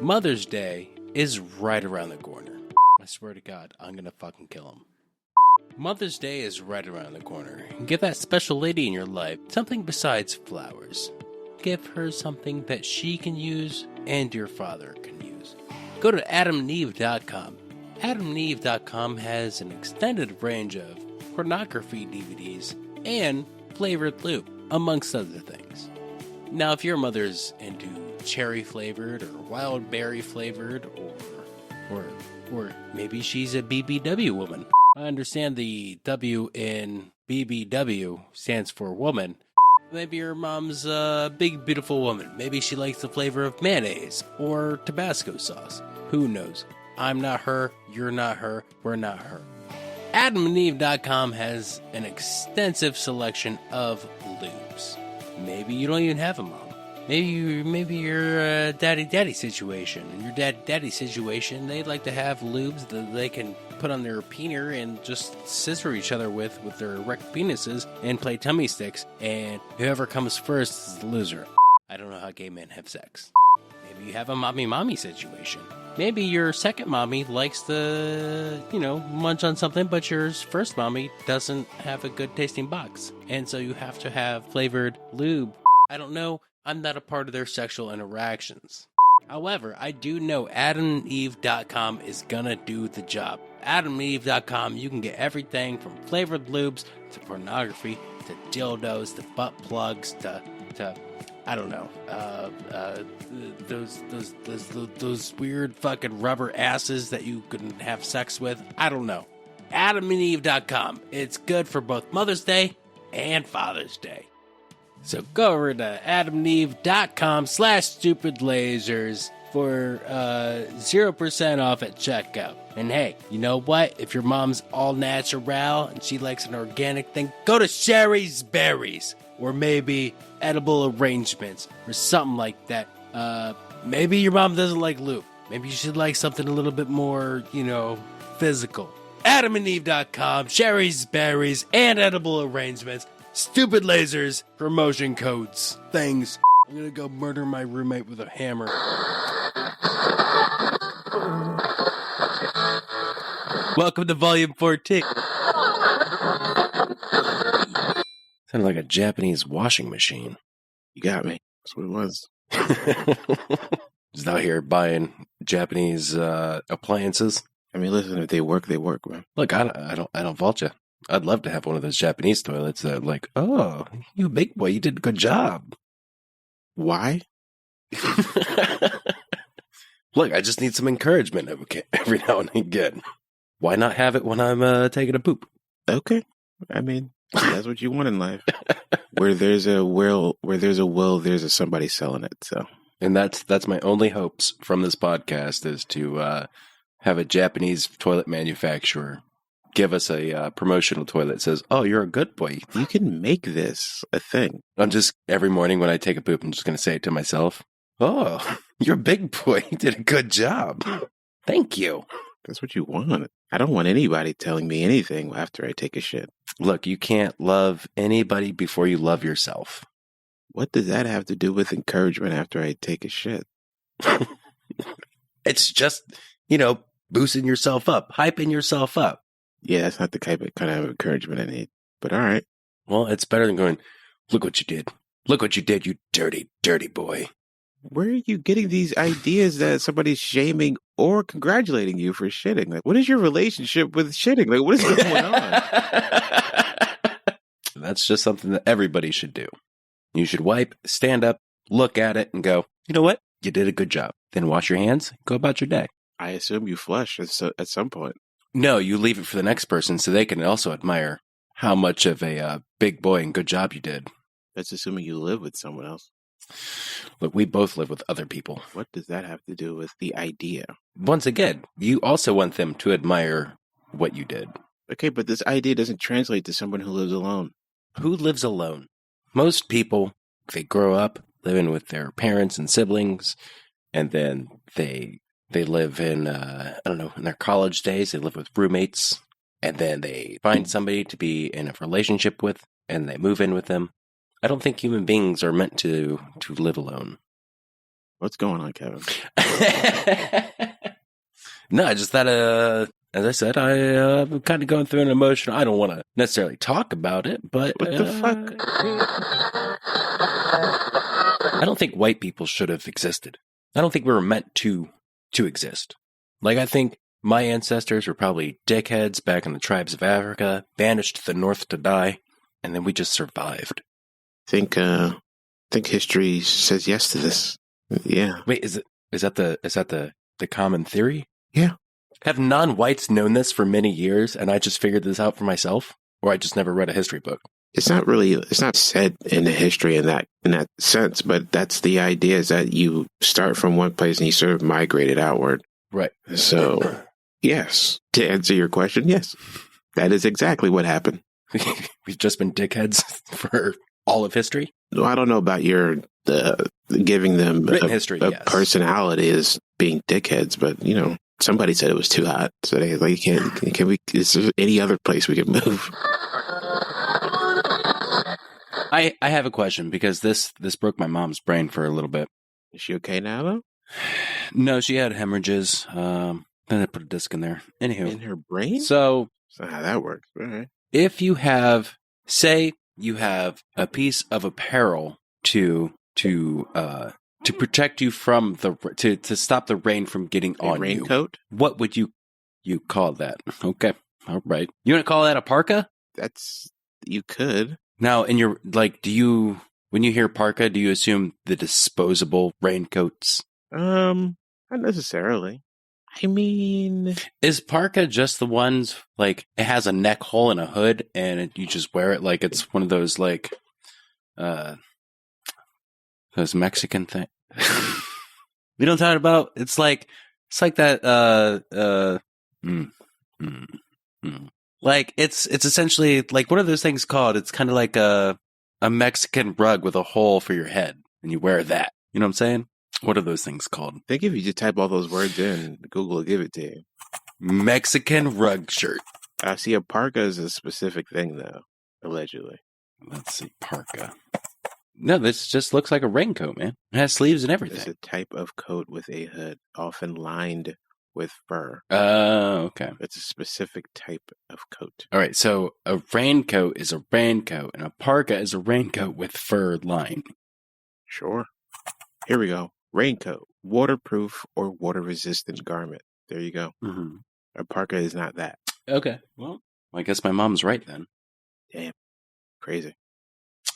Mother's Day is right around the corner. I swear to God, I'm gonna fucking kill him. Mother's Day is right around the corner. Give that special lady in your life something besides flowers. Give her something that she can use and your father can use. Go to adamandeve.com. Adamandeve.com has an extended range of pornography DVDs and flavored lube, amongst other things. Now, if your mother's into cherry flavored or wild berry flavored, or maybe she's a BBW woman. I understand the W in BBW stands for woman. Maybe your mom's a big, beautiful woman. Maybe she likes the flavor of mayonnaise or Tabasco sauce. Who knows? I'm not her, you're not her, we're not her. AdamandEve.com has an extensive selection of lubes. Maybe you don't even have a mom. Maybe you're a daddy situation. In your daddy situation, they'd like to have lubes that they can put on their peener and just scissor each other with their erect penises and play tummy sticks, and whoever comes first is the loser. I don't know how gay men have sex. Maybe you have a mommy situation. Maybe your second mommy likes to, munch on something, but your first mommy doesn't have a good tasting box, and so you have to have flavored lube. I don't know. I'm not a part of their sexual interactions. However, I do know AdamandEve.com is gonna do the job. AdamandEve.com, you can get everything from flavored lubes to pornography to dildos to butt plugs to I don't know, those weird fucking rubber asses that you can have sex with. I don't know. AdamandEve.com. It's good for both Mother's Day and Father's Day. So go over to adamandeve.com/stupidlasers for 0% off at checkout. And hey, you know what? If your mom's all natural and she likes an organic thing, go to Sherry's Berries or maybe Edible Arrangements or something like that. Maybe your mom doesn't like lube. Maybe you should like something a little bit more, physical. AdamandEve.com, Sherry's Berries, and Edible Arrangements. Stupid lasers, promotion codes, things. I'm gonna go murder my roommate with a hammer. Welcome to Volume 14. Sounded like a Japanese washing machine. You got me. That's what it was. Just out here buying Japanese appliances. I mean, listen, if they work, man. Look, I don't fault you. I'd love to have one of those Japanese toilets that, like, oh, you big boy, you did a good job. Why? Look, I just need some encouragement every now and again. Why not have it when I'm taking a poop? Okay. I mean, that's what you want in life. Where there's a will, there's a somebody selling it. So, and that's my only hopes from this podcast is to have a Japanese toilet manufacturer give us a promotional toilet that says, "Oh, you're a good boy." You can make this a thing. I'm just every morning when I take a poop, I'm just going to say it to myself. "Oh, you're a big boy. You did a good job. Thank you." That's what you want. I don't want anybody telling me anything after I take a shit. Look, you can't love anybody before you love yourself. What does that have to do with encouragement after I take a shit? It's just, boosting yourself up, hyping yourself up. Yeah, that's not the kind of encouragement I need. But all right. Well, it's better than going, "Look what you did. Look what you did, you dirty, dirty boy." Where are you getting these ideas that somebody's shaming or congratulating you for shitting? Like, what is your relationship with shitting? Like, what is going on? That's just something that everybody should do. You should wipe, stand up, look at it, and go, "You know what? You did a good job." Then wash your hands, go about your day. I assume you flush at some point. No, you leave it for the next person so they can also admire how much of a big boy and good job you did. That's assuming you live with someone else. Look, we both live with other people. What does that have to do with the idea? Once again, you also want them to admire what you did. Okay, but this idea doesn't translate to someone who lives alone. Who lives alone? Most people, they grow up living with their parents and siblings, and then they live in, in their college days, they live with roommates, and then they find somebody to be in a relationship with, and they move in with them. I don't think human beings are meant to live alone. What's going on, Kevin? No, I just thought, as I said, I'm kind of going through an emotion. I don't want to necessarily talk about it, but What the fuck? I don't think white people should have existed. I don't think we were meant to exist. Like, I think my ancestors were probably dickheads back in the tribes of Africa, banished to the north to die, and then we just survived. I think history says yes to this. Yeah. Wait, is that the common theory? Yeah. Have non-whites known this for many years, and I just figured this out for myself, or I just never read a history book? It's not said in the history in that sense, but that's the idea, is that you start from one place and you sort of migrated outward. Right. So, yes, to answer your question, yes, that is exactly what happened. We've just been dickheads for all of history? Well, I don't know about your giving them written history, a yes. personality as being dickheads, but, somebody said it was too hot. So they like, is there any other place we could move? I have a question, because this broke my mom's brain for a little bit. Is she okay now, though? No, she had hemorrhages. Then I put a disc in there. Anywho. In her brain? So How that works. All right. If you have, say, you have a piece of apparel to protect you from to stop the rain from getting on you. Raincoat? What would you call that? Okay. All right. You want to call that a parka? You could. Now, in your, when you hear parka, do you assume the disposable raincoats? Not necessarily. I mean, is parka just the ones, it has a neck hole and a hood, and you just wear it like it's one of those, those Mexican things? You know what I'm talking about? It's like that, it's essentially, what are those things called? It's kind of like a Mexican rug with a hole for your head, and you wear that. You know what I'm saying? What are those things called? I think if you just type all those words in, Google will give it to you. Mexican rug shirt. I see a parka is a specific thing, though, allegedly. Let's see, parka. No, this just looks like a raincoat, man. It has sleeves and everything. It's a type of coat with a hood, often lined with fur. Oh, okay. It's a specific type of coat. All right, so a raincoat is a raincoat, and a parka is a raincoat with fur lining. Sure. Here we go. Raincoat, waterproof or water-resistant garment. There you go. Mm-hmm. A parka is not that. Okay. Well, I guess my mom's right then. Damn. Crazy.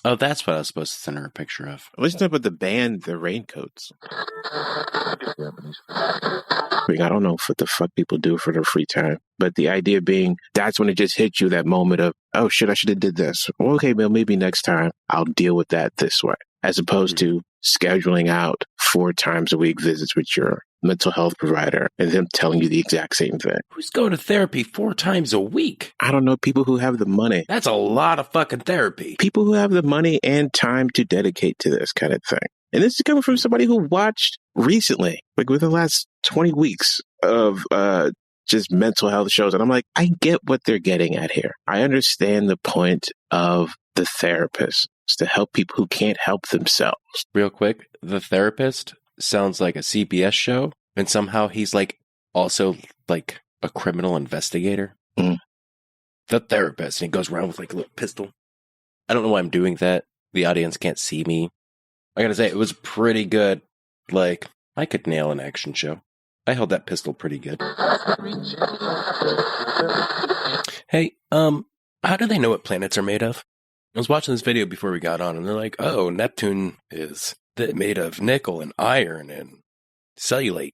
Oh, that's what I was supposed to send her a picture of. Listen up with the band, the Raincoats. I don't know what the fuck people do for their free time. But the idea being, that's when it just hits you, that moment of, oh shit, I should have did this. Well, okay, well, maybe next time I'll deal with that this way. As opposed to scheduling out 4 times a week visits with your mental health provider and them telling you the exact same thing. Who's going to therapy 4 times a week? I don't know, people who have the money. That's a lot of fucking therapy. People who have the money and time to dedicate to this kind of thing. And this is coming from somebody who watched recently, within the last 20 weeks of just mental health shows. And I'm like, I get what they're getting at here. I understand the point of the therapist. Is to help people who can't help themselves. Real quick, The Therapist sounds like a CBS show, and somehow he's also a criminal investigator. Mm. The Therapist, and he goes around with a little pistol. I don't know why I'm doing that. The audience can't see me. I gotta say, it was pretty good. I could nail an action show. I held that pistol pretty good. Hey, how do they know what planets are made of? I was watching this video before we got on, and they're like, oh, Neptune is made of nickel and iron and cellulite.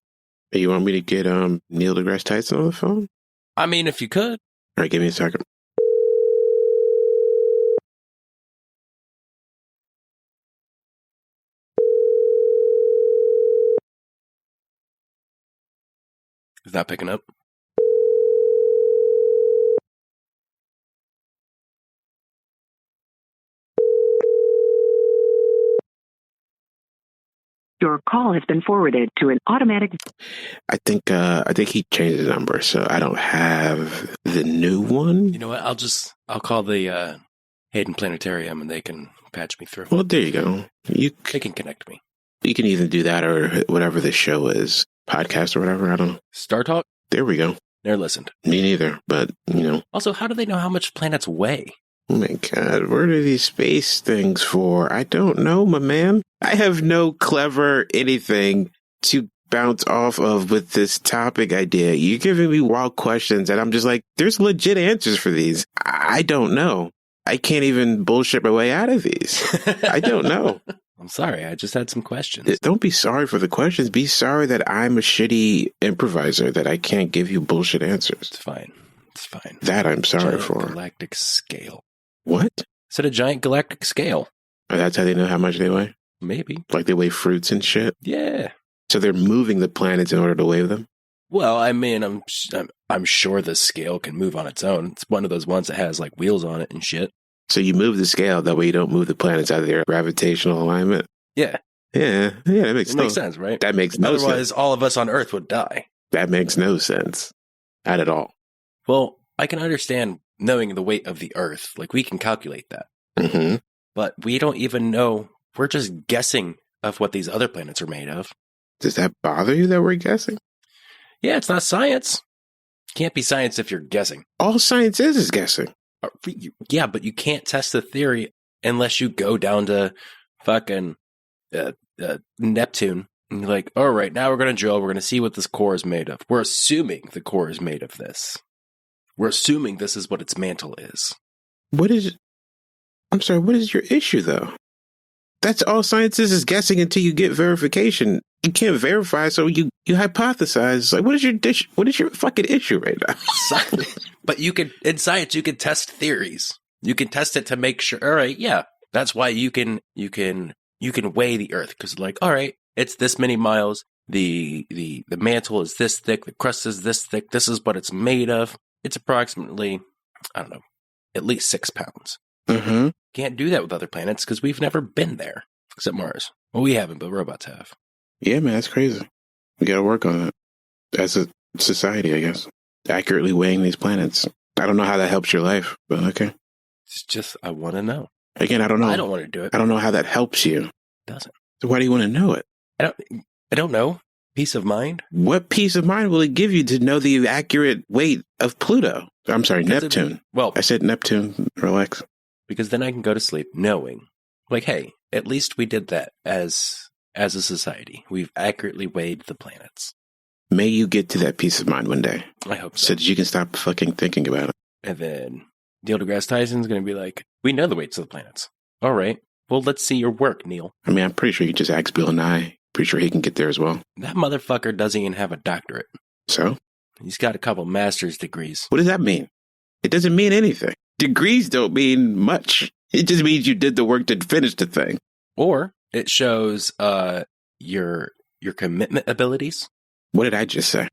Hey, you want me to get Neil deGrasse Tyson on the phone? I mean, if you could. All right, give me a second. Is that picking up? Your call has been forwarded to an automatic. I think he changed the number, so I don't have the new one. You know what? I'll call the Hayden Planetarium, and they can patch me through. Well, there you go. They can connect me. You can either do that or whatever the show is, podcast or whatever. I don't know. Star Talk? There we go. Never listened. Me neither, but, Also, how do they know how much planets weigh? Oh my God, what are these space things for? I don't know, my man. I have no clever anything to bounce off of with this topic idea. You're giving me wild questions, and I'm just like, there's legit answers for these. I don't know. I can't even bullshit my way out of these. I don't know. I'm sorry, I just had some questions. Don't be sorry for the questions. Be sorry that I'm a shitty improviser, that I can't give you bullshit answers. It's fine. It's fine. That I'm sorry Giant for. Galactic scale. What? I said a giant galactic scale. Oh, that's how they know how much they weigh? Maybe. Like they weigh fruits and shit? Yeah. So they're moving the planets in order to weigh them? Well, I mean, I'm sure the scale can move on its own. It's one of those ones that has like wheels on it and shit. So you move the scale, that way you don't move the planets out of their gravitational alignment? Yeah. Yeah, that makes sense, right? That makes no sense. Otherwise, all of us on Earth would die. That makes no sense. Not at all. Well, I can understand knowing the weight of the Earth. Like, we can calculate that. Mm-hmm. But we don't even know. We're just guessing of what these other planets are made of. Does that bother you that we're guessing? Yeah, it's not science. Can't be science if you're guessing. All science is guessing. Yeah, but you can't test the theory unless you go down to fucking Neptune. And you're like, all right, now we're going to drill. We're going to see what this core is made of. We're assuming the core is made of this. We're assuming this is what its mantle is. What is your issue, though? That's all science is guessing until you get verification. You can't verify, so you hypothesize. Like, what is your fucking issue right now? But in science, you can test theories. You can test it to make sure. All right, yeah, that's why you can weigh the Earth, because like, all right, it's this many miles. The mantle is this thick. The crust is this thick. This is what it's made of. It's approximately, I don't know, at least 6 pounds. Mm-hmm. Can't do that with other planets because we've never been there, except Mars. Well, we haven't, but we're about to have. Yeah, man, that's crazy. We got to work on that as a society, I guess. Accurately weighing these planets. I don't know how that helps your life, but okay. It's just, I want to know. Again, I don't know. I don't want to do it. I don't know how that helps you. It doesn't. So why do you want to know it? I don't know. Peace of mind? What peace of mind will it give you to know the accurate weight of Pluto? I'm sorry, Because Neptune. Well, I said Neptune. Relax. Because then I can go to sleep knowing, like, hey, at least we did that as a society. We've accurately weighed the planets. May you get to that peace of mind one day. I hope so. So that you can stop fucking thinking about it. And then Neil deGrasse Tyson's going to be like, we know the weights of the planets. All right. Well, let's see your work, Neil. I mean, I'm pretty sure you just asked Bill Nye. Pretty sure he can get there as well. That motherfucker doesn't even have a doctorate. So? He's got a couple master's degrees. What does that mean? It doesn't mean anything. Degrees don't mean much. It just means you did the work to finish the thing. Or it shows your commitment abilities. What did I just say?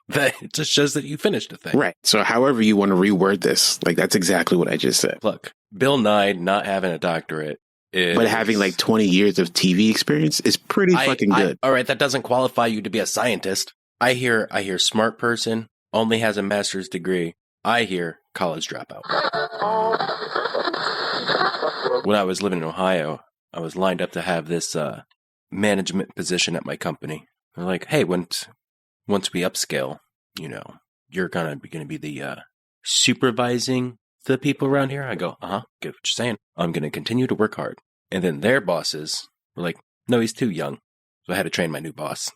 It just shows that you finished a thing. Right. So however you want to reword this, like that's exactly what I just said. Look, Bill Nye not having a doctorate is... But having like 20 years of TV experience is pretty fucking good. All right, that doesn't qualify you to be a scientist. I hear smart person, only has a master's degree. I hear college dropout. When I was living in Ohio, I was lined up to have this management position at my company. They're like, hey, once we upscale, you're gonna be the supervising the people around here. I go, get what you're saying. I'm gonna continue to work hard. And then their bosses were like, no, he's too young. So I had to train my new boss.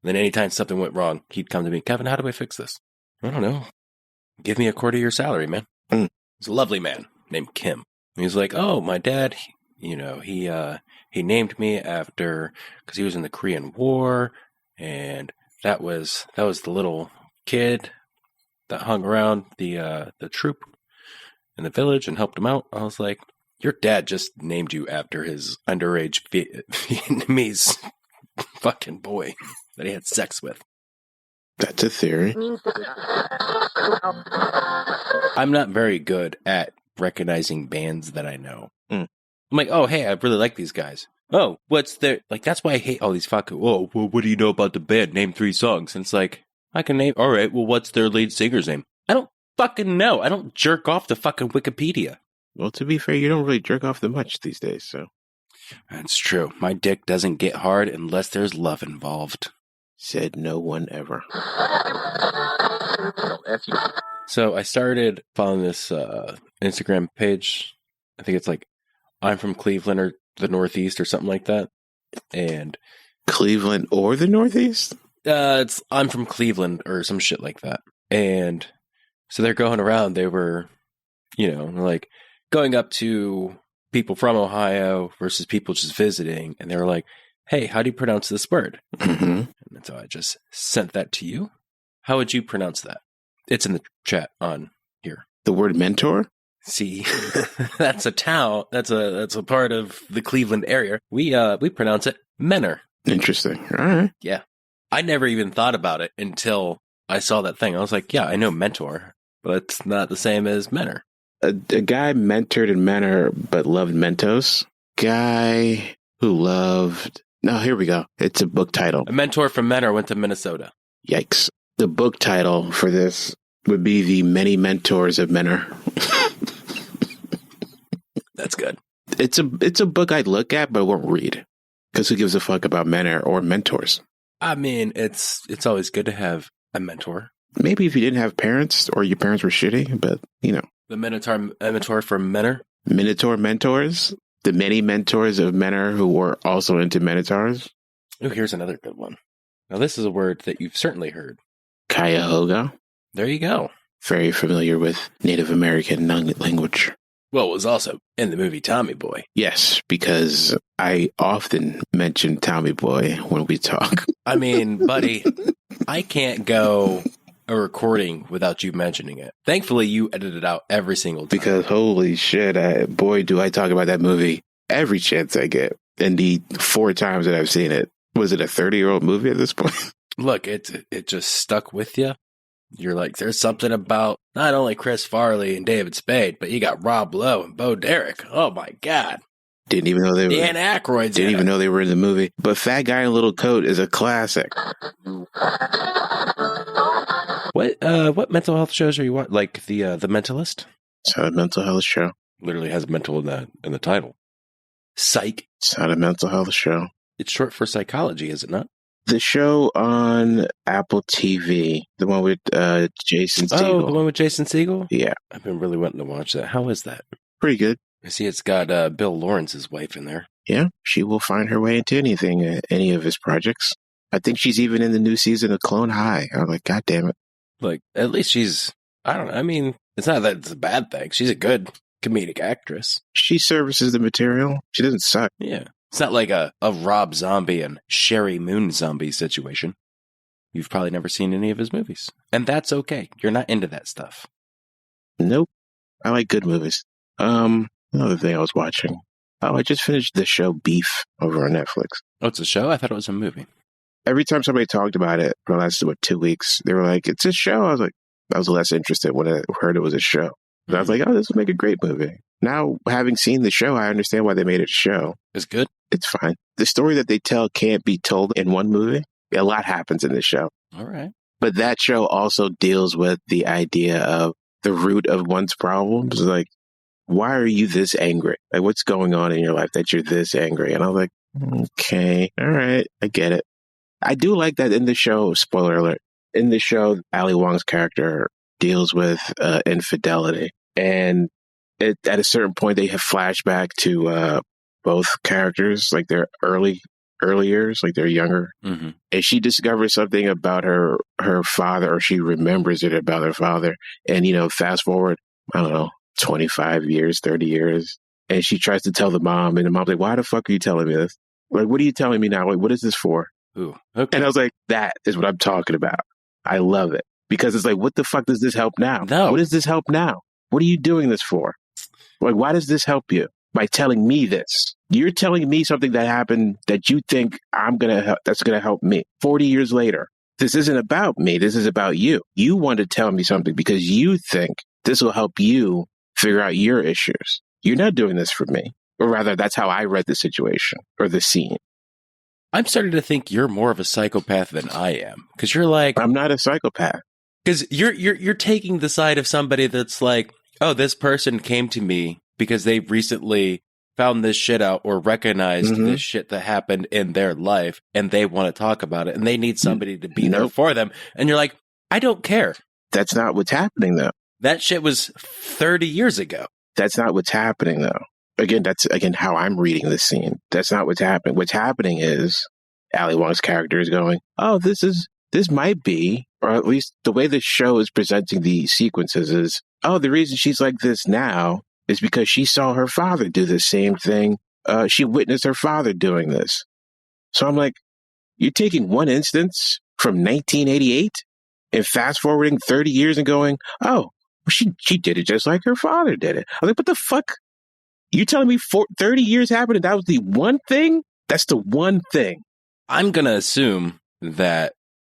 Then anytime something went wrong, he'd come to me, Kevin, how do I fix this? I don't know. Give me a quarter of your salary, man. He's a lovely man named Kim. And he's like, oh, my dad, he named me after, because he was in the Korean War, and that was the little kid that hung around the troop in the village and helped him out. I was like, your dad just named you after his underage Vietnamese fucking boy that he had sex with. That's a theory. I'm not very good at recognizing bands that I know. I'm like, oh, hey, I really like these guys. Oh, what's their... Like, that's why I hate all these fucking... Oh, well, what do you know about the band? Name 3 songs. And it's like, I can name... All right, well, what's their lead singer's name? I don't fucking know. I don't jerk off to fucking Wikipedia. Well, to be fair, you don't really jerk off that much these days, so... That's true. My dick doesn't get hard unless there's love involved. Said no one ever. So I started following this Instagram page. I think it's like I'm from Cleveland or the Northeast or something like that. And Cleveland or the Northeast? it's I'm from Cleveland or some shit like that. And so they're going around. They were, like going up to people from Ohio versus people just visiting. And they were like, hey, how do you pronounce this word? Mm-hmm. And so I just sent that to you. How would you pronounce that? It's in the chat on here. The word mentor? See, that's a town. That's a part of the Cleveland area. We pronounce it Menor. Interesting. All right. Yeah. I never even thought about it until I saw that thing. I was like, yeah, I know mentor, but it's not the same as Menor. A guy mentored in Menor but loved Mentos. Guy who loved... No, here we go. It's a book title. A mentor from Menor went to Minnesota. Yikes. The book title for this would be The Many Mentors of Menor. That's good. It's a book I'd look at but won't read. Because who gives a fuck about Menor or mentors? I mean, it's always good to have a mentor. Maybe if you didn't have parents or your parents were shitty, but, The Minotaur from Menor? Minotaur mentors? The many mentors of Menor who were also into Minotaurs? Oh, here's another good one. Now, this is a word that you've certainly heard. Cuyahoga? There you go. Very familiar with Native American language. Well, it was also in the movie Tommy Boy. Yes, because I often mention Tommy Boy when we talk. I mean, buddy, I can't go a recording without you mentioning it. Thankfully, you edited out every single time. Because holy shit, boy, do I talk about that movie every chance I get. And the 4 times that I've seen it. Was it a 30-year-old movie at this point? Look, it just stuck with you. You're like, there's something about not only Chris Farley and David Spade, but you got Rob Lowe and Bo Derek. Oh my God. Didn't even know they were. Dan Aykroyd's Didn't even know they were in the movie. But Fat Guy in a Little Coat is a classic. What mental health shows are you watching? Like the Mentalist? It's not a mental health show. Literally has mental in the title. Psych. It's not a mental health show. It's short for psychology, is it not? The show on Apple TV, the one with Jason Segel. Oh, the one with Jason Segel? Yeah. I've been really wanting to watch that. How is that? Pretty good. I see it's got Bill Lawrence's wife in there. Yeah, she will find her way into anything, any of his projects. I think she's even in the new season of Clone High. I'm like, God damn it. Like, at least she's, I don't know. I mean, it's not that it's a bad thing. She's a good comedic actress. She services the material. She doesn't suck. Yeah. It's not like a Rob Zombie and Sherry Moon Zombie situation. You've probably never seen any of his movies. And that's okay. You're not into that stuff. Nope. I like good movies. Another thing I was watching. Oh, I just finished the show Beef over on Netflix. Oh, it's a show? I thought it was a movie. Every time somebody talked about it for the last, 2 weeks, they were like, it's a show. I was like, I was less interested when I heard it was a show. And I was like, oh, this would make a great movie. Now, having seen the show, I understand why they made it a show. It's good? It's fine. The story that they tell can't be told in one movie. A lot happens in the show. All right. But that show also deals with the idea of the root of one's problems. Like, why are you this angry? Like, what's going on in your life that you're this angry? And I was like, okay, all right, I get it. I do like that in the show, spoiler alert, in the show, Ali Wong's character deals with infidelity. And at a certain point, they have flashback to both characters, like their early years, like they're younger. Mm-hmm. And she discovers something about her father, or she remembers it about her father. And, fast forward, I don't know, 25 years, 30 years. And she tries to tell the mom, and the mom's like, why the fuck are you telling me this? Like, what are you telling me now? Like, what is this for? Ooh, okay. And I was like, that is what I'm talking about. I love it. Because it's like, what the fuck does this help now? No. What does this help now? What are you doing this for? Like, why does this help you? By telling me this. You're telling me something that happened that you think that's going to help me. 40 years later, this isn't about me. This is about you. You want to tell me something because you think this will help you figure out your issues. You're not doing this for me. Or rather, that's how I read the situation or the scene. I'm starting to think you're more of a psychopath than I am. Because you're like... I'm not a psychopath. Because you're taking the side of somebody that's like, oh, this person came to me because they recently found this shit out or recognized Mhm. this shit that happened in their life and they want to talk about it and they need somebody to be there Nope. for them. And you're like, I don't care. That's not what's happening, though. That shit was 30 years ago. That's not what's happening, though. Again, that's how I'm reading this scene. That's not what's happening. What's happening is Ali Wong's character is going, oh, this might be, or at least the way this show is presenting the sequences is, oh, the reason she's like this now is because she saw her father do the same thing. She witnessed her father doing this. So I'm like, you're taking one instance from 1988 and fast forwarding 30 years and going, oh, she did it just like her father did it. I'm like, what the fuck? You telling me 30 years happened and that was the one thing? That's the one thing. I'm going to assume that,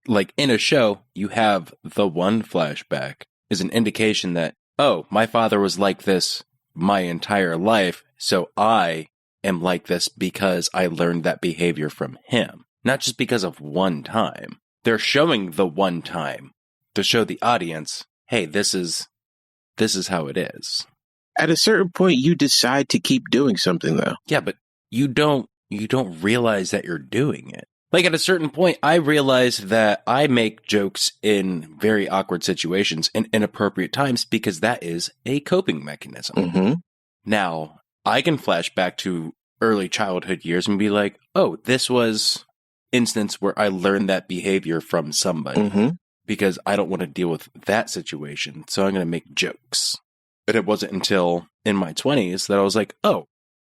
like, in a show, you have the one flashback is an indication that, oh, my father was like this my entire life, so I am like this because I learned that behavior from him. Not just because of one time. They're showing the one time to show the audience, hey, this is how it is. At a certain point, you decide to keep doing something, though. Yeah, but you don't realize that you're doing it. Like, at a certain point, I realized that I make jokes in very awkward situations and inappropriate times because that is a coping mechanism. Mm-hmm. Now, I can flash back to early childhood years and be like, oh, this was instance where I learned that behavior from somebody Mm-hmm. because I don't want to deal with that situation. So I'm going to make jokes. But it wasn't until in my 20s that I was like, oh,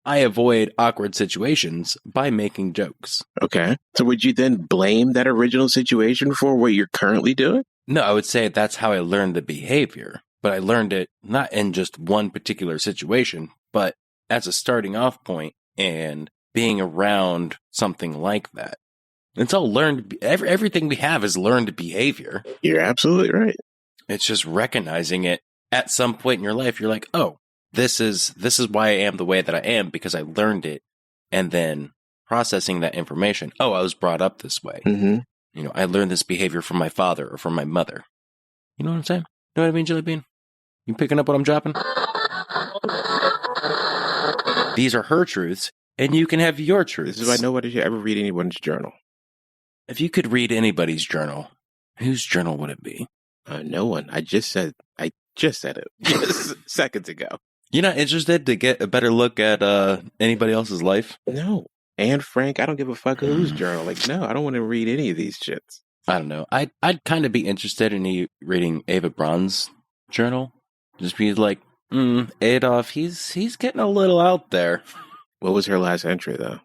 I avoid awkward situations by making jokes. Okay. So would you then blame that original situation for what you're currently doing? No, I would say that's how I learned the behavior. But I learned it not in just one particular situation, but as a starting off point and being around something like that. It's all learned. Everything we have is learned behavior. You're absolutely right. It's just recognizing it at some point in your life. You're like, oh, this is why I am the way that I am because I learned it, and then processing that information. Oh, I was brought up this way. Mm-hmm. You know, I learned this behavior from my father or from my mother. You know what I'm saying? Know what I mean, Jelly Bean? You picking up what I'm dropping? These are her truths, and you can have your truths. This is why nobody should ever read anyone's journal. If you could read anybody's journal, whose journal would it be? No one. I just said it just seconds ago. You're not interested to get a better look at anybody else's life? No. Anne Frank, I don't give a fuck whose journal. Like, no, I don't want to read any of these shits. I don't know. I'd kind of be interested in reading Ava Braun's journal. Just be like, Adolf, he's getting a little out there. What was her last entry, though?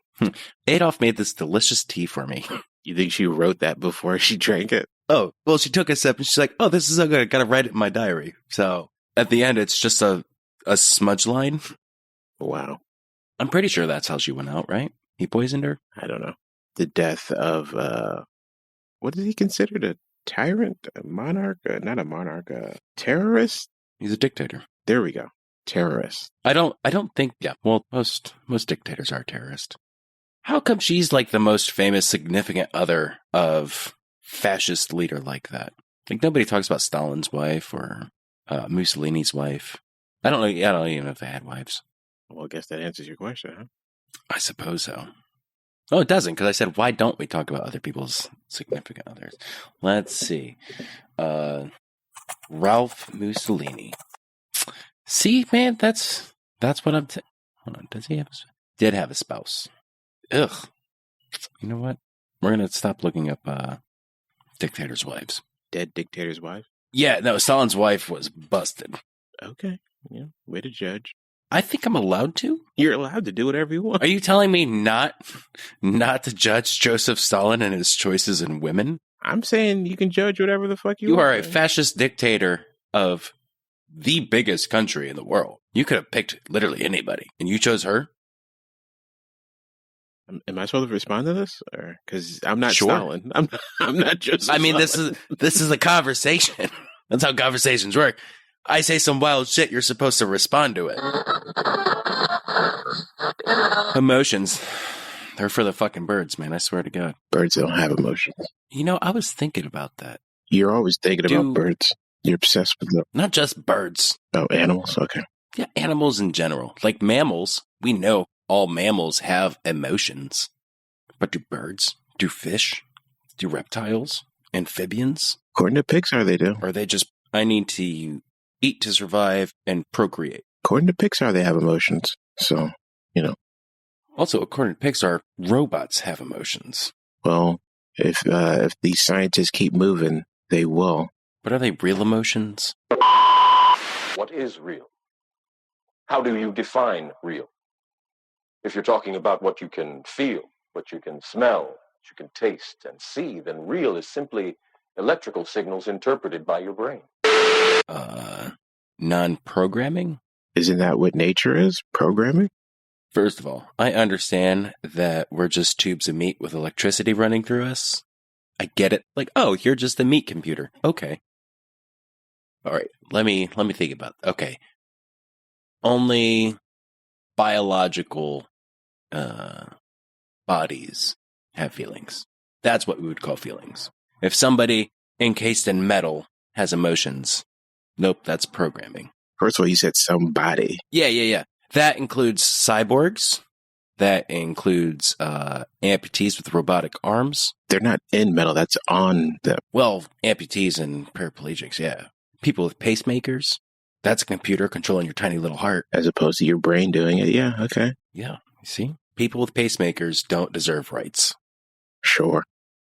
Adolf made this delicious tea for me. You think she wrote that before she drank it? Oh, well, she took a sip and she's like, oh, this is so good. I gotta write it in my diary. So at the end, it's just a smudge line. Wow. I'm pretty sure that's how she went out, right? He poisoned her? I don't know. The death of, what is he considered? A tyrant? A monarch? Not a monarch. A terrorist? He's a dictator. There we go. Terrorist. I don't think, yeah, well, most dictators are terrorists. How come she's like the most famous significant other of fascist leader like that? Like nobody talks about Stalin's wife or Mussolini's wife. I don't even know if they had wives. Well, I guess that answers your question, huh? I suppose so. Oh, it doesn't, because I said, why don't we talk about other people's significant others? Let's see. Ralph Mussolini. See, man, that's what I'm... Hold on, does he have... Did have a spouse. Ugh. You know what? We're going to stop looking up dictators' wives. Dead dictator's wife? Yeah, no, Stalin's wife was busted. Okay. Yeah, way to judge. I think I'm allowed to. You're allowed to do whatever you want. Are you telling me not to judge Joseph Stalin and his choices in women? I'm saying you can judge whatever the fuck you You want. are a fascist dictator of the biggest country in the world. You could have picked literally anybody, and you chose her? Am I supposed to respond to this? Because I'm not Sure. Stalin. I'm not Joseph I mean, Stalin. this is a conversation. That's how conversations work. I say some wild shit, you're supposed to respond to it. Emotions. They're for the fucking birds, man. I swear to God. Birds don't have emotions. You know, I was thinking about that. You're always thinking about birds. You're obsessed with them. Not just birds. Oh, animals? Okay. Yeah, animals in general. Like mammals, we know all mammals have emotions. But do birds? Do fish? Do reptiles? Amphibians? According to Pixar, they do. Or are they just, I need to eat to survive and procreate? According to Pixar, they have emotions. So, Also, according to Pixar, robots have emotions. Well, if these scientists keep moving, they will. But are they real emotions? What is real? How do you define real? If you're talking about what you can feel, what you can smell, what you can taste and see, then real is simply electrical signals interpreted by your brain. Non-programming? Isn't that what nature is? Programming? First of all, I understand that we're just tubes of meat with electricity running through us. I get it. Like, oh, you're just a meat computer. Okay. All right. Let me think about it. Okay. Only biological bodies have feelings. That's what we would call feelings. If somebody encased in metal has emotions, nope, that's programming. First of all, you said somebody. Yeah. That includes cyborgs. That includes amputees with robotic arms. They're not in metal. That's on them. Well, amputees and paraplegics, yeah. People with pacemakers. That's a computer controlling your tiny little heart. As opposed to your brain doing it. Yeah, okay. Yeah, you see? People with pacemakers don't deserve rights. Sure.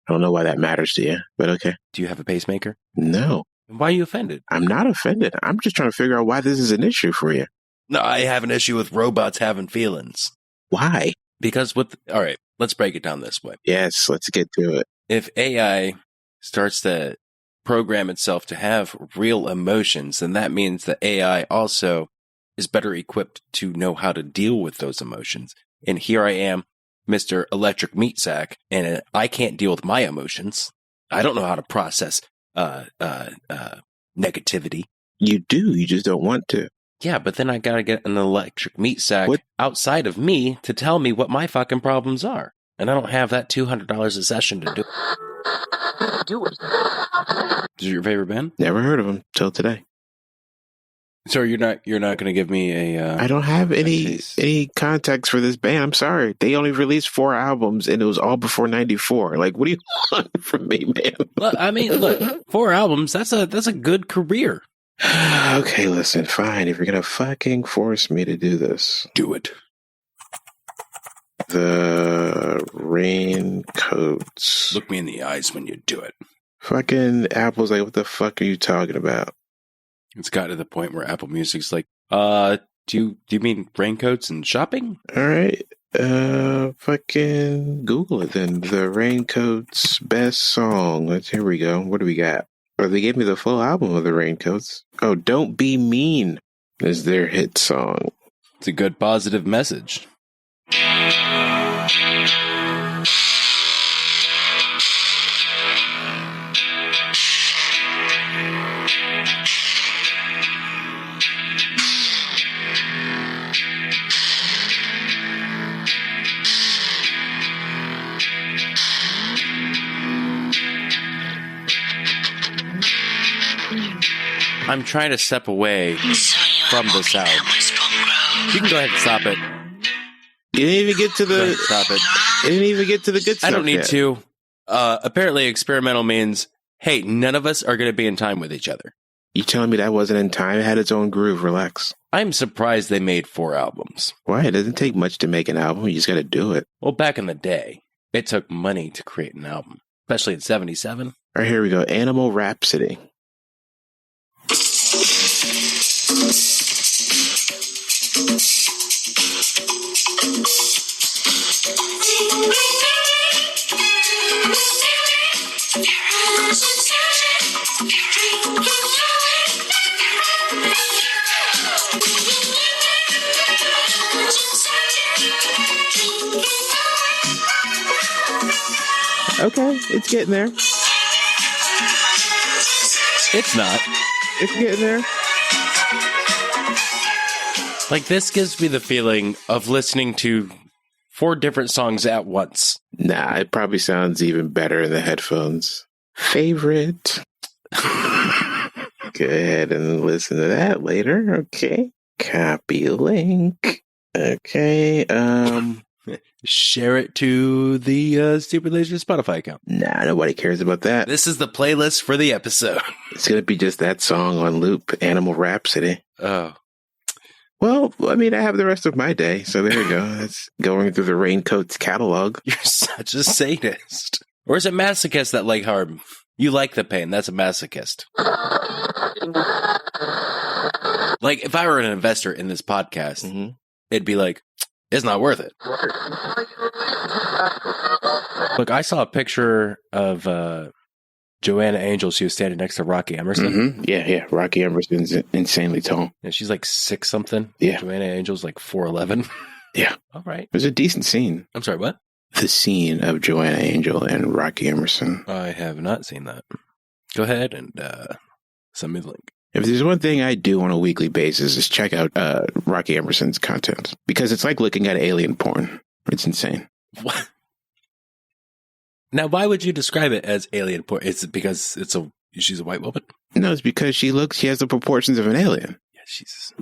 I don't know why that matters to you, but okay. Do you have a pacemaker? No. Why are you offended? I'm not offended. I'm just trying to figure out why this is an issue for you. No, I have an issue with robots having feelings. Why? Because all right, let's break it down this way. Yes, let's get to it. If AI starts to program itself to have real emotions, then that means that AI also is better equipped to know how to deal with those emotions. And here I am, Mr. Electric Meat Sack, and I can't deal with my emotions. I don't know how to process negativity. You do, you just don't want to. Yeah, but then I gotta get an electric meat sack outside of me to tell me what my fucking problems are. And I don't have that $200 a session to do. Is it your favorite band? Never heard of them till today. So you're not gonna give me a I don't have any context for this band. I'm sorry. They only released 4 albums and it was all before 94. Like, what do you want from me, man? Well, I mean, look, 4 albums, that's a good career. Okay, listen, fine. If you're going to fucking force me to do this. Do it. The Raincoats. Look me in the eyes when you do it. Fucking Apple's like, what the fuck are you talking about? It's got to the point where Apple Music's like, do you mean raincoats and shopping? All right. Fucking Google it then. The Raincoats best song. Here we go. What do we got? Or they gave me the full album of the Raincoats. Oh, Don't Be Mean is their hit song. It's a good positive message. I'm trying to step away from the sound. You can go ahead and stop it. You didn't even get to the... Stop it. You didn't even get to the good stuff. I don't need yet. to. Apparently experimental means, hey, none of us are going to be in time with each other. You telling me that wasn't in time? It had its own groove. Relax. I'm surprised they made 4 albums. Why? It doesn't take much to make an album. You just got to do it. Well, back in the day, it took money to create an album, especially in 77. All right, here we go. Animal Rhapsody. Okay, it's getting there. It's not. It's getting there. Like, this gives me the feeling of listening to 4 different songs at once. Nah, it probably sounds even better in the headphones. Favorite. Go ahead and listen to that later. Okay. Copy link. Okay. Share it to the Stupid Laser Spotify account. Nah, nobody cares about that. This is the playlist for the episode. It's gonna be just that song on loop, Animal Rhapsody. Oh. Well, I mean, I have the rest of my day, so there you go. That's going through the Raincoats catalog. You're such a sadist. Or is it masochist that like harm? You like the pain. That's a masochist. Like, if I were an investor in this podcast, it'd be like, it's not worth it. Look, I saw a picture of Joanna Angel. She was standing next to Rocky Emerson. Yeah. Rocky Emerson's insanely tall. And she's like 6'something. Yeah. Joanna Angel's like 4'11". Yeah. All right. It was a decent scene. I'm sorry, what? The scene of Joanna Angel and Rocky Emerson. I have not seen that. Go ahead and send me the link. If there's one thing I do on a weekly basis is check out Rocky Emerson's content. Because it's like looking at alien porn. It's insane. What? Now, why would you describe it as alien porn? Is it because she's a white woman? No, it's because she has the proportions of an alien. Yeah,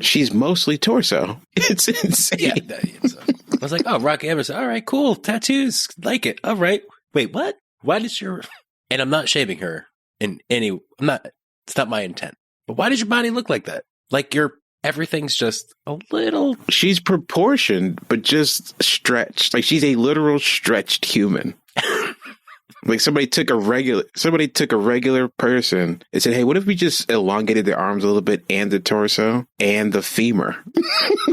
she's mostly torso. It's insane. Yeah, I was like, oh, Rocky Emerson. All right, cool. Tattoos. Like it. All right. Wait, what? Why does your... And I'm not shaving her in any... It's not my intent. But why does your body look like that? Like everything's just a little... She's proportioned, but just stretched. Like she's a literal stretched human. Like somebody took a regular person and said, hey, what if we just elongated their arms a little bit and the torso and the femur?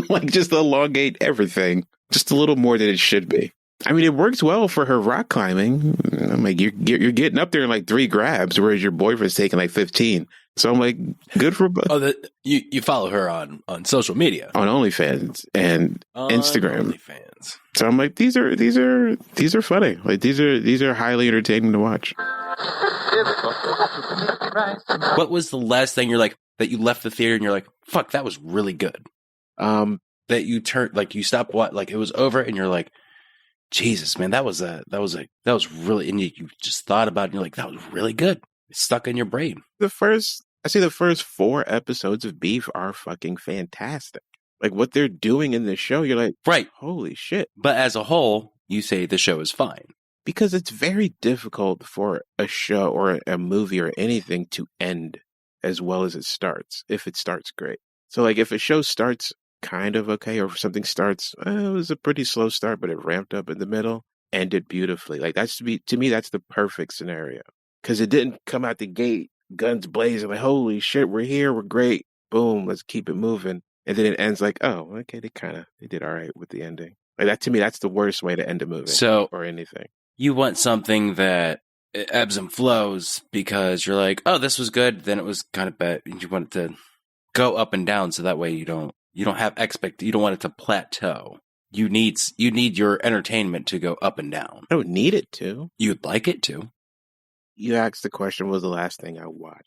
Like just elongate everything just a little more than it should be. I mean, it works well for her rock climbing. I'm like, you're getting up there in like 3 grabs, whereas your boyfriend's taking like 15. So I'm like, good for both. Oh, you follow her on social media, on OnlyFans and Instagram. OnlyFans. So I'm like, these are funny. Like these are highly entertaining to watch. What was the last thing you're like that you left the theater and you're like, fuck, that was really good? That you turned like you stopped like it was over and you're like, Jesus, man, that was really, and you just thought about it and you're like, that was really good. It's stuck in your brain. The first 4 episodes of Beef are fucking fantastic. Like what they're doing in this show, you're like, right, holy shit. But as a whole, you say the show is fine. Because it's very difficult for a show or a movie or anything to end as well as it starts, if it starts great. So like if a show starts kind of okay, or if something starts, it was a pretty slow start, but it ramped up in the middle, ended beautifully. Like to me, that's the perfect scenario. Because it didn't come out the gate, guns blazing, like, holy shit, we're here, we're great. Boom, let's keep it moving. And then it ends like, oh, okay, they did all right with the ending. Like that, to me, that's the worst way to end a movie or anything. You want something that ebbs and flows because you're like, oh, this was good, then it was kind of bad. You want it to go up and down so that way you don't have you don't want it to plateau. You need your entertainment to go up and down. I don't need it to. You'd like it to. You asked the question, what was the last thing I watched?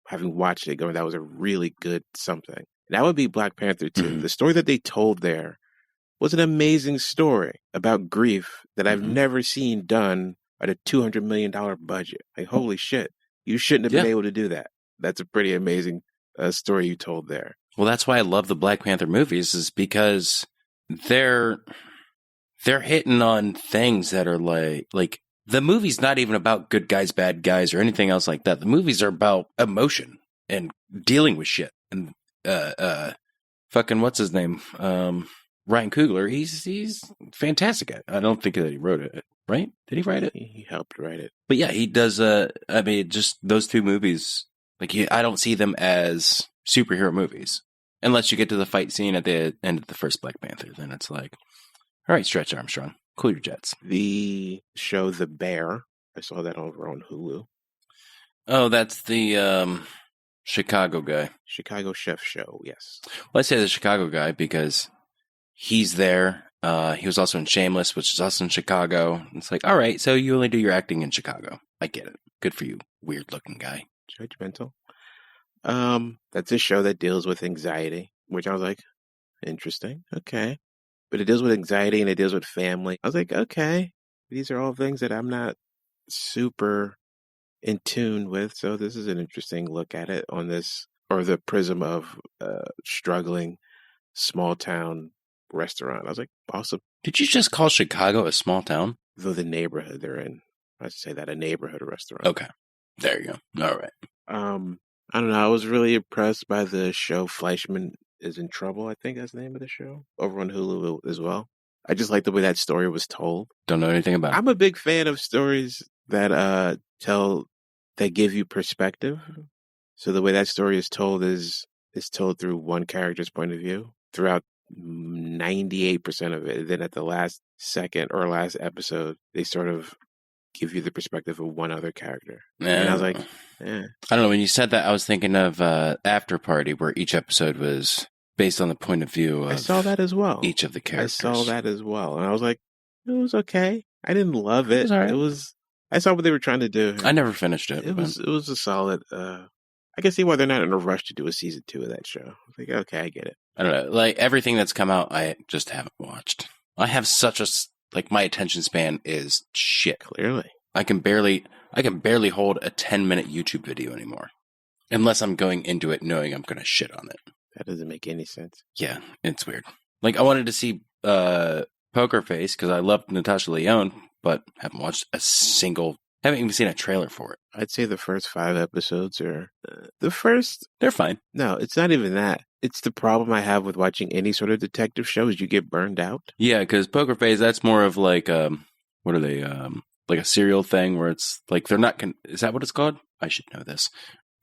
Having watched it, going, that was a really good something. That would be Black Panther 2. Mm-hmm. The story that they told there was an amazing story about grief that I've never seen done at a $200 million budget. Like, holy shit. You shouldn't have been able to do that. That's a pretty amazing story you told there. Well, that's why I love the Black Panther movies, is because they're hitting on things that are like the movie's not even about good guys, bad guys, or anything else like that. The movies are about emotion and dealing with shit. And fucking what's his name? Ryan Coogler. He's fantastic at it. I don't think that he wrote it, right? Did he write it? He helped write it. But yeah, he does. I mean, just those 2 movies. Like, I don't see them as superhero movies unless you get to the fight scene at the end of the first Black Panther. Then it's like, all right, Stretch Armstrong. Cool your jets. The show The Bear. I saw that over on Hulu. Oh, that's the Chicago guy. Chicago Chef Show, yes. Well, I say the Chicago guy because he's there. He was also in Shameless, which is also in Chicago. It's like, all right, so you only do your acting in Chicago. I get it. Good for you, weird-looking guy. Judgmental. That's a show that deals with anxiety, which I was like, interesting. Okay. But it deals with anxiety and it deals with family. I was like, okay, these are all things that I'm not super in tune with. So this is an interesting look at it on this, or the prism of struggling small town restaurant. I was like, awesome. Did you just call Chicago a small town? Though the neighborhood they're in, I say that, a neighborhood restaurant. Okay. There you go. All right. I don't know. I was really impressed by the show Fleischman is in Trouble. I think that's the name of the show, over on Hulu as well. I just like the way that story was told. Don't know anything about it. I'm a big fan of stories that that give you perspective. So the way that story is told is told through one character's point of view throughout 98% of it. Then at the last second or last episode, they sort of give you the perspective of one other character. And I was like, I don't know. When you said that, I was thinking of After Party, where each episode was based on the point of view of I saw that as well. Each of the characters. I saw that as well. And I was like, it was okay. I didn't love it. It was all right. I saw what they were trying to do. I never finished it. It was a solid, I can see why they're not in a rush to do a season 2 of that show. I was like, okay, I get it. I don't know. Like, everything that's come out, I just haven't watched. I have such a, my attention span is shit. Clearly. I can barely hold a 10-minute YouTube video anymore. Unless I'm going into it knowing I'm going to shit on it. That doesn't make any sense. Yeah, it's weird. Like, I wanted to see Poker Face because I love Natasha Lyonne, but haven't watched haven't even seen a trailer for it. I'd say the first 5 episodes are... They're fine. No, it's not even that. It's the problem I have with watching any sort of detective show is you get burned out. Yeah, because Poker Face, that's more of like, what are they, like a serial thing where it's like they're not... is that what it's called? I should know this.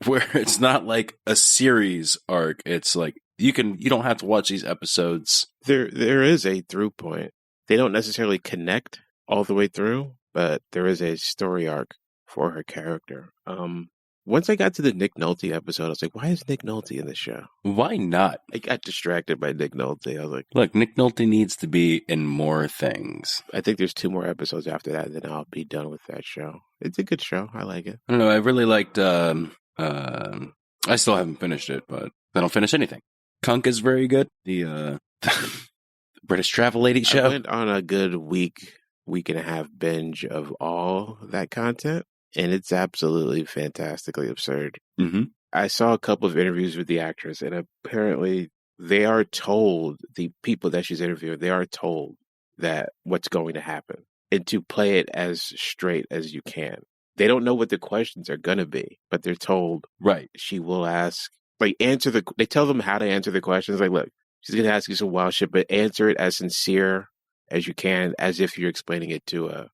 Where it's not like a series arc. It's like you don't have to watch these episodes. There is a through point. They don't necessarily connect all the way through, but there is a story arc for her character. Once I got to the Nick Nolte episode, I was like, why is Nick Nolte in this show? Why not? I got distracted by Nick Nolte. I was like, look, Nick Nolte needs to be in more things. I think there's 2 more episodes after that, then I'll be done with that show. It's a good show. I like it. I don't know. I really liked, I still haven't finished it, but I don't finish anything. Kunk is very good. The British Travel Lady show. I went on a good week and a half binge of all that content, and it's absolutely fantastically absurd. Mm-hmm. I saw a couple of interviews with the actress, and apparently they are told, the people that she's interviewing, they are told that what's going to happen, and to play it as straight as you can. They don't know what the questions are going to be, but they're told, right, she will ask, like, they tell them how to answer the questions. Like, look, she's going to ask you some wild shit, but answer it as sincere as you can, as if you're explaining it to a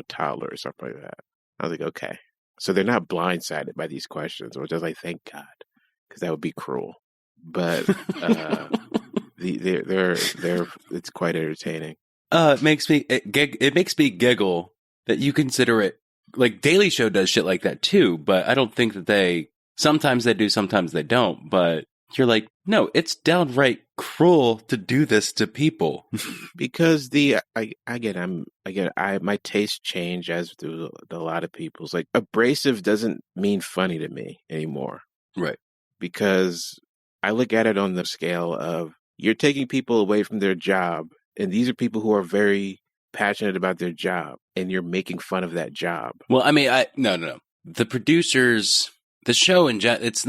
toddler or something like that. I was like, okay. So they're not blindsided by these questions, which I was like, thank God, because that would be cruel. But they're it's quite entertaining. It makes me giggle that you consider it, like, Daily Show does shit like that too, but I don't think that sometimes they do, sometimes they don't, but you're like, no, it's downright cruel to do this to people. Because my taste change as do a lot of people's. Like, abrasive doesn't mean funny to me anymore. Right. Because I look at it on the scale of, you're taking people away from their job, and these are people who are very passionate about their job, and you're making fun of that job. Well, I mean, no. The producers, the show in general, it's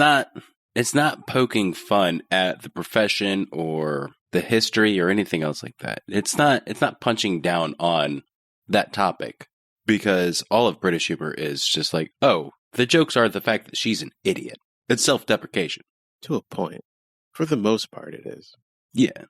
not poking fun at the profession or the history or anything else like that. It's not punching down on that topic, because all of British humor is just like, oh, the jokes are the fact that she's an idiot. It's self-deprecation. To a point. For the most part, it is. Yeah.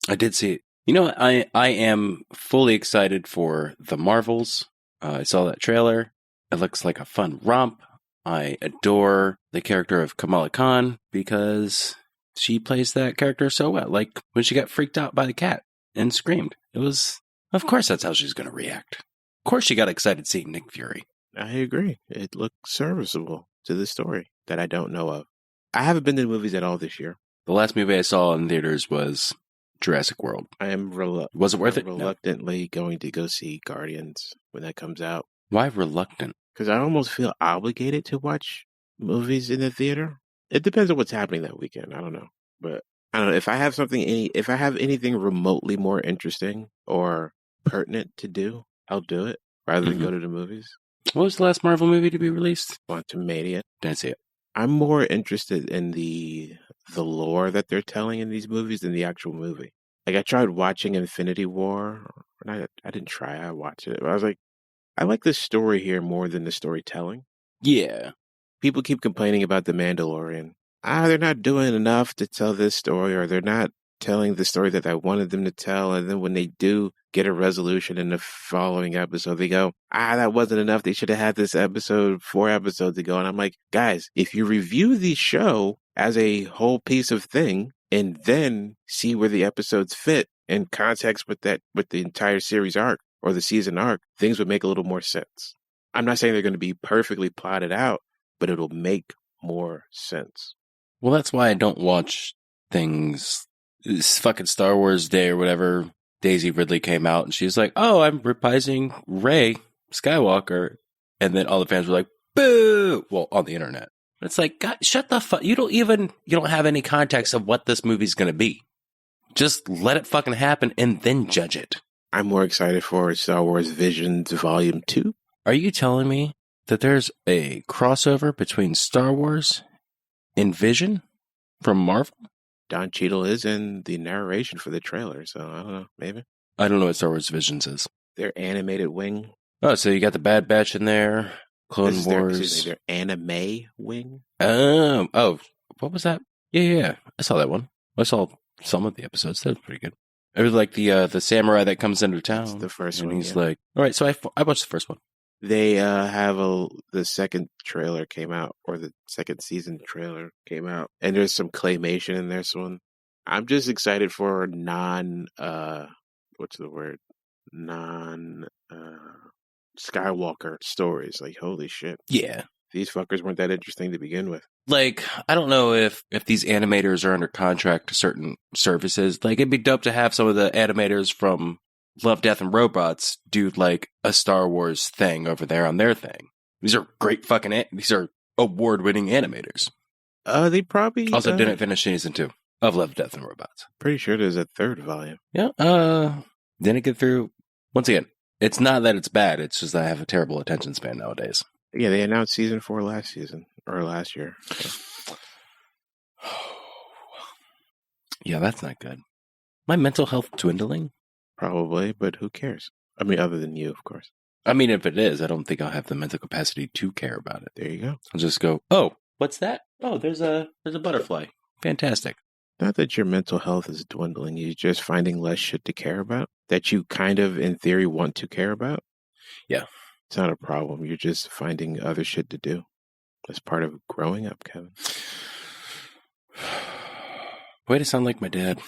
I did see it. You know, I am fully excited for The Marvels. I saw that trailer. It looks like a fun romp. I adore the character of Kamala Khan because she plays that character so well. Like when she got freaked out by the cat and screamed. Of course that's how she's going to react. Of course she got excited seeing Nick Fury. I agree. It looked serviceable to the story that I don't know of. I haven't been to the movies at all this year. The last movie I saw in theaters was Jurassic World. I am Was it worth it? Reluctantly going to go see Guardians when that comes out. Why reluctant? Because I almost feel obligated to watch movies in the theater. It depends on what's happening that weekend. I don't know. But I don't know. If I have anything remotely more interesting or pertinent to do, I'll do it rather than go to the movies. What was the last Marvel movie to be released? Quantumania. Didn't see it. I'm more interested in the the lore that they're telling in these movies than the actual movie. Like, I tried watching Infinity War. I didn't try. I watched it. I was like, I like the story here more than the storytelling. Yeah. People keep complaining about The Mandalorian. They're not doing enough to tell this story, or they're not telling the story that I wanted them to tell. And then when they do get a resolution in the following episode, they go, that wasn't enough. They should have had this episode 4 episodes ago. And I'm like, guys, if you review the show as a whole piece of thing and then see where the episodes fit in context with the entire series arc or the season arc, things would make a little more sense. I'm not saying they're going to be perfectly plotted out, but it'll make more sense. Well, that's why I don't watch things. This fucking Star Wars Day or whatever, Daisy Ridley came out and she's like, oh, I'm reprising Rey Skywalker. And then all the fans were like, boo! Well, on the internet. It's like, God, shut the fuck. You don't have any context of what this movie's going to be. Just let it fucking happen and then judge it. I'm more excited for Star Wars Visions Volume 2. Are you telling me that there's a crossover between Star Wars and Vision from Marvel? Don Cheadle is in the narration for the trailer, so I don't know, maybe. I don't know what Star Wars Visions is. Their animated wing. Oh, so you got the Bad Batch in there, Clone Wars. Their anime wing. Oh, what was that? Yeah. I saw that one. I saw some of the episodes. That was pretty good. It was like the samurai that comes into town. That's the first one. And he's like, all right, so I watched the first one. They have the second trailer came out, or the second season trailer came out, and there's some claymation in this one. I'm just excited for non-Skywalker stories. Like, holy shit. Yeah. These fuckers weren't that interesting to begin with. Like, I don't know if these animators are under contract to certain services. Like, it'd be dope to have some of the animators from Love, Death, and Robots do like a Star Wars thing over there on their thing. These are great these are award-winning animators. They probably also didn't finish season 2 of Love, Death, and Robots. Pretty sure there's a third volume. Yeah. Didn't get through. Once again, it's not that it's bad. It's just that I have a terrible attention span nowadays. Yeah, they announced season 4 last year. So. Yeah, that's not good. My mental health dwindling? Probably, but who cares? I mean, other than you, of course. I mean, if it is, I don't think I'll have the mental capacity to care about it. There you go. I'll just go, oh, what's that? Oh, there's a butterfly. Fantastic. Not that your mental health is dwindling. You're just finding less shit to care about that you kind of, in theory, want to care about. Yeah. It's not a problem. You're just finding other shit to do. That's part of growing up, Kevin. Way to sound like my dad.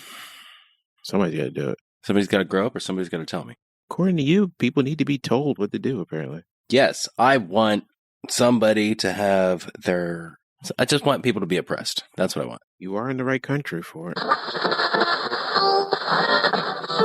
Somebody's got to do it. Somebody's got to grow up or somebody's got to tell me. According to you, people need to be told what to do, apparently. Yes, I want somebody to have their... I just want people to be oppressed. That's what I want. You are in the right country for it.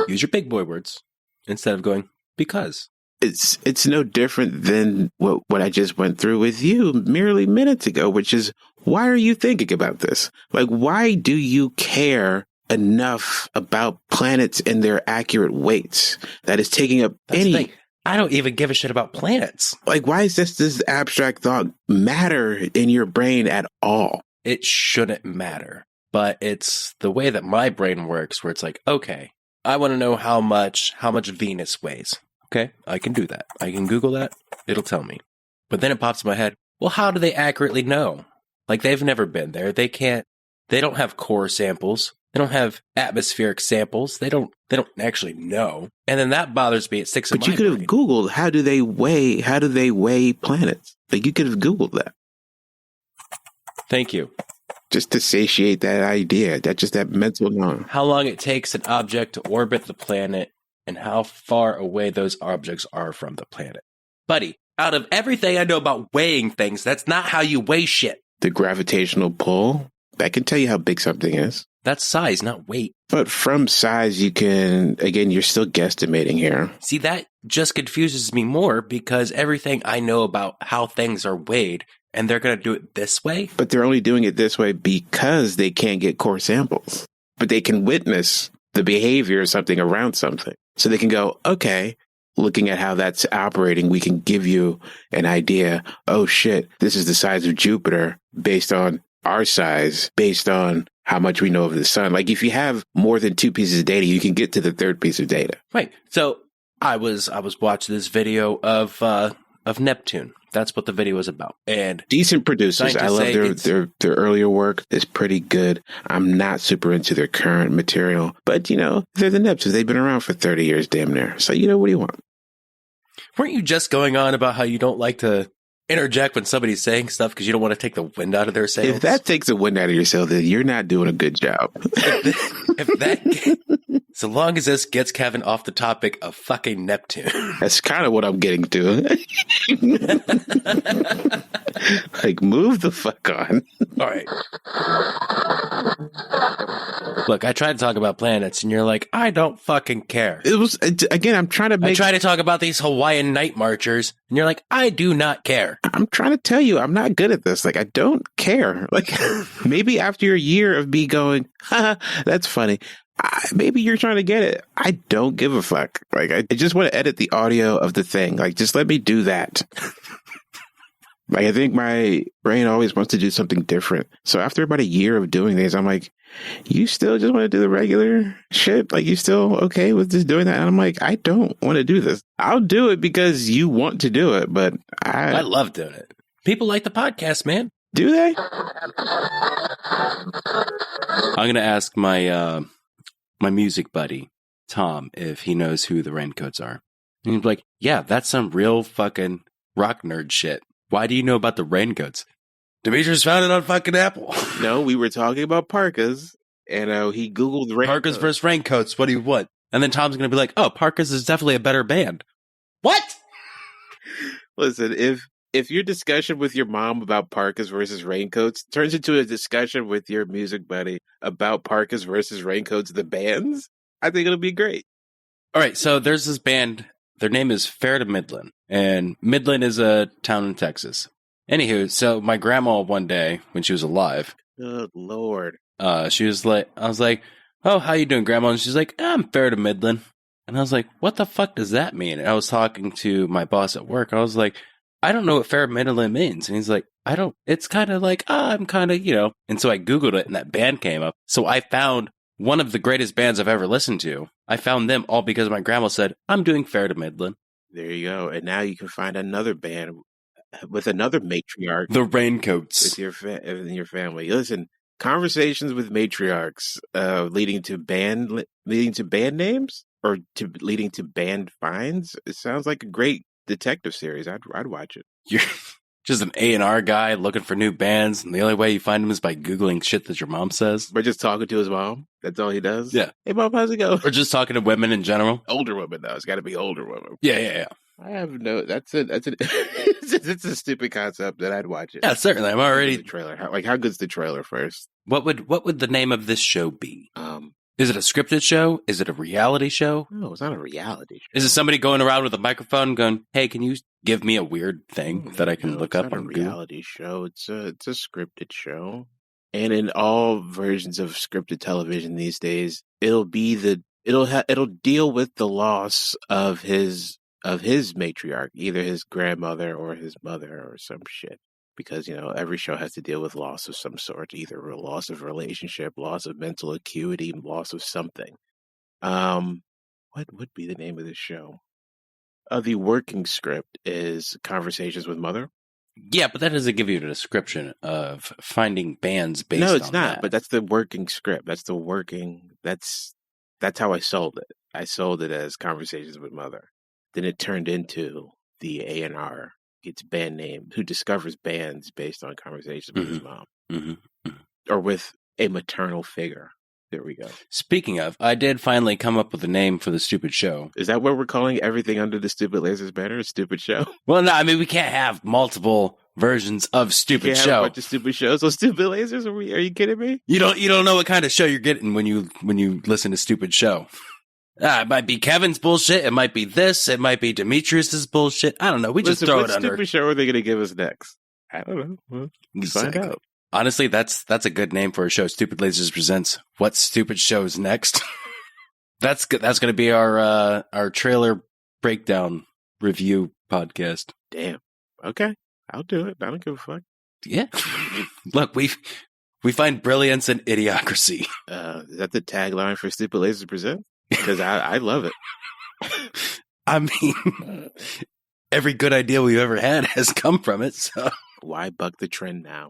Use your big boy words instead of going, because. It's no different than what I just went through with you merely minutes ago, which is, why are you thinking about this? Like, why do you care enough about planets and their accurate weights that is taking up any... I don't even give a shit about planets. Like, why is this abstract thought matter in your brain at all? It shouldn't matter, but it's the way that my brain works where it's like, okay, I want to know how much Venus weighs. Okay, I can do that. I can Google that. It'll tell me. But then it pops in my head, well, how do they accurately know? Like, they've never been there. They don't have core samples. They don't have atmospheric samples. They don't actually know. And then that bothers me. It sticks in my brain. But you could have Googled, how do they weigh planets? Like, you could have Googled that. Thank you. Just to satiate that idea, that mental knowledge. How long it takes an object to orbit the planet and how far away those objects are from the planet. Buddy, out of everything I know about weighing things, that's not how you weigh shit. The gravitational pull, that can tell you how big something is. That's size, not weight. But from size, you can, again, you're still guesstimating here. See, that just confuses me more because everything I know about how things are weighed, and they're going to do it this way. But they're only doing it this way because they can't get core samples. But they can witness the behavior of something around something. So they can go, okay, looking at how that's operating, we can give you an idea. Oh shit, this is the size of Jupiter based on our size, based on how much we know of the sun. Like if you have more than 2 pieces of data, you can get to the third piece of data. Right. So I was watching this video of Neptune. That's what the video was about. And decent producers. I love their earlier work. It's pretty good. I'm not super into their current material, but they're the Neptunes. They've been around for 30 years, damn near. So what do you want? Weren't you just going on about how you don't like to interject when somebody's saying stuff because you don't want to take the wind out of their sails? If that takes the wind out of your sail, then you're not doing a good job. So long as this gets Kevin off the topic of fucking Neptune. That's kind of what I'm getting to. Like, move the fuck on. All right. Look, I tried to talk about planets, and you're like, I don't fucking care. It was, again, I'm trying to make... I try to talk about these Hawaiian night marchers, and you're like, I do not care. I'm trying to tell you, I'm not good at this. Like, I don't care. Like, maybe after a year of me going, haha, that's funny, maybe you're trying to get it. I don't give a fuck. Like, I just want to edit the audio of the thing. Like, just let me do that. Like, I think my brain always wants to do something different. So after about a year of doing this, I'm like, you still just want to do the regular shit? Like, you still okay with just doing that? And I'm like, I don't want to do this. I'll do it because you want to do it, but I love doing it. People like the podcast, man. Do they? I'm going to ask my my music buddy, Tom, if he knows who the Raincoats are. And he's like, yeah, that's some real fucking rock nerd shit. Why do you know about the Raincoats? Demetrius found it on fucking Apple. No, we were talking about parkas, and he Googled Raincoats. Parkas versus Raincoats, what do you want? And then Tom's going to be like, oh, Parkas is definitely a better band. What? Listen, if your discussion with your mom about parkas versus raincoats turns into a discussion with your music buddy about parkas versus raincoats, the bands, I think it'll be great. All right, so there's this band. Their name is Fair to Midland, and Midland is a town in Texas. Anywho, so my grandma one day, when she was alive, good Lord, she was like, I was like, oh, how you doing, Grandma? And she's like, I'm Fair to Midland. And I was like, what the fuck does that mean? And I was talking to my boss at work. I was like, I don't know what Fair to Midland means. And he's like, it's kind of like, I'm kind of, And so I Googled it, and that band came up. So I found one of the greatest bands I've ever listened to. I found them all because my grandma said, I'm doing Fair to Midland. There you go. And now you can find another band with another matriarch. The Raincoats. With your family. Listen, conversations with matriarchs leading to band names or leading to band finds. It sounds like a great detective series. I'd watch it. You're just an A&R guy looking for new bands, and the only way you find them is by Googling shit that your mom says. Or just talking to his mom. That's all he does? Yeah. Hey, Mom, how's it going? Or just talking to women in general. Older women, though. It's got to be older women. Yeah. I have it's a stupid concept that I'd watch it. Yeah, certainly. I'm already... The trailer. How good's the trailer first? What would the name of this show be? Is it a scripted show? Is it a reality show? No, it's not a reality show. Is it somebody going around with a microphone going, hey, can you give me a weird thing that I can look up on Google? It's not a reality show. It's a scripted show. And in all versions of scripted television these days, it'll deal with the loss of his matriarch, either his grandmother or his mother or some shit. Because, every show has to deal with loss of some sort, either a loss of relationship, loss of mental acuity, loss of something. What would be the name of this show? The working script is Conversations with Mother. Yeah, but that doesn't give you a description of finding bands based on that. No, it's not, but that's the working script. That's how I sold it. I sold it as Conversations with Mother. Then it turned into the A&R. It's band name, who discovers bands based on conversations with his mom. Mm-hmm. Or with a maternal figure. There we go. Speaking of, I did finally come up with a name for the stupid show. Is that what we're calling everything under the Stupid Lasers banner? A stupid show? Well, no, I mean, we can't have multiple versions of stupid show. Have a bunch of stupid shows. So Stupid Lasers? Are you kidding me? You don't know what kind of show you're getting when you listen to stupid show. It might be Kevin's bullshit. It might be this. It might be Demetrius's bullshit. I don't know. Just throw it under. What stupid show are they going to give us next? I don't know. Well, find out. Honestly, that's a good name for a show. Stupid Lasers presents What Stupid Show's Next. That's going to be our trailer breakdown review podcast. Damn. Okay, I'll do it. I don't give a fuck. Yeah. Look, we've We find brilliance in idiocracy. Is that the tagline for Stupid Lasers Present? Because I love it. I mean, every good idea we've ever had has come from it, so. Why buck the trend now?